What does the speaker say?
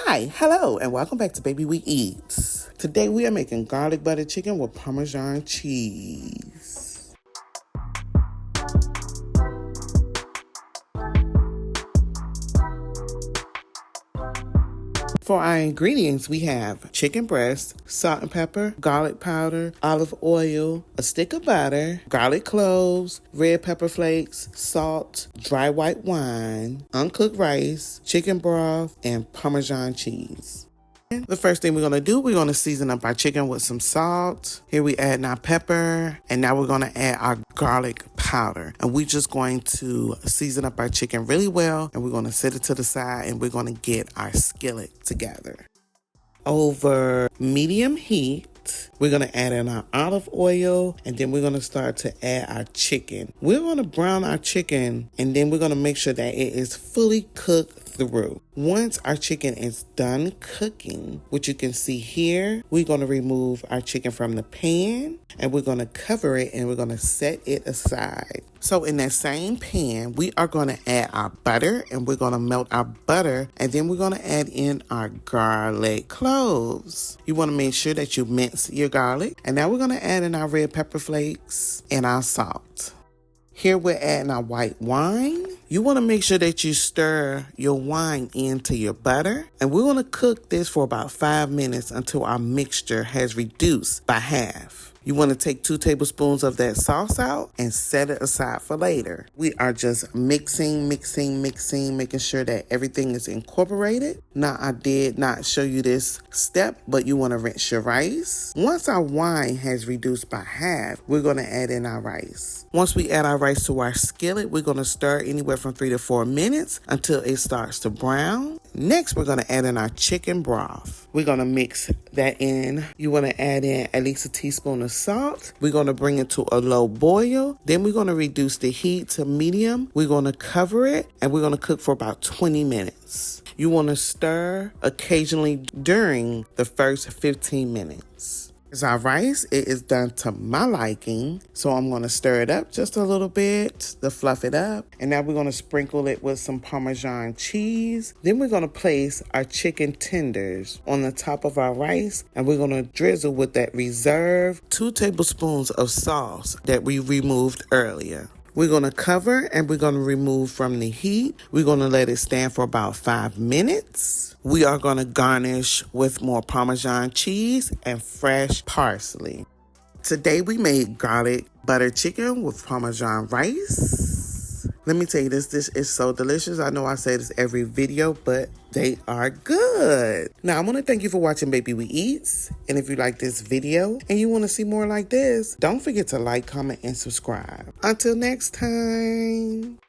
Hi, hello, and welcome back to Baby We Eats. Today we are making garlic butter chicken with Parmesan cheese. For our ingredients, we have chicken breast, salt and pepper, garlic powder, olive oil, a stick of butter, garlic cloves, red pepper flakes, salt, dry white wine, uncooked rice, chicken broth, and Parmesan cheese. The first thing we're going to do, we're going to season up our chicken with some salt. Here we add our pepper, and now we're going to add our garlic powder. And we're just going to season up our chicken really well, and we're going to set it to the side, and we're going to get our skillet together. Over medium heat, we're going to add in our olive oil, and then we're going to start to add our chicken. We're going to brown our chicken, and then we're going to make sure that it is fully cooked through. Once our chicken is done cooking, which you can see here, we're going to remove our chicken from the pan, and we're going to cover it, and we're going to set it aside. So in that same pan, we are going to add our butter, and we're going to melt our butter, and then we're going to add in our garlic cloves. You want to make sure that you mince your garlic, and now we're going to add in our red pepper flakes and our salt. Here we're adding our white wine. You want to make sure that you stir your wine into your butter. And we're going to cook this for about 5 minutes until our mixture has reduced by half. You want to take 2 tablespoons of that sauce out and set it aside for later. We are just mixing, making sure that everything is incorporated. Now, I did not show you this step, but you want to rinse your rice. Once our wine has reduced by half, we're going to add in our rice. Once we add our rice to our skillet, we're going to stir anywhere from 3 to 4 minutes until it starts to brown. Next, we're going to add in our chicken broth. We're going to mix that in. You want to add in at least a teaspoon of salt. We're going to bring it to a low boil. Then we're going to reduce the heat to medium. We're going to cover it, and we're going to cook for about 20 minutes. You want to stir occasionally during the first 15 minutes. As our rice, it is done to my liking, so I'm going to stir it up just a little bit to fluff it up. And now we're going to sprinkle it with some Parmesan cheese. Then we're going to place our chicken tenders on the top of our rice, and we're going to drizzle with that reserved 2 tablespoons of sauce that we removed earlier. We're going to cover, and we're going to remove from the heat. We're going to let it stand for about 5 minutes. We are going to garnish with more Parmesan cheese and fresh parsley. Today we made garlic butter chicken with Parmesan rice. Let me tell you, this dish is so delicious. I know I say this every video, but they are good. Now, I want to thank you for watching Baby We Eats. And if you like this video and you want to see more like this, don't forget to like, comment, and subscribe. Until next time.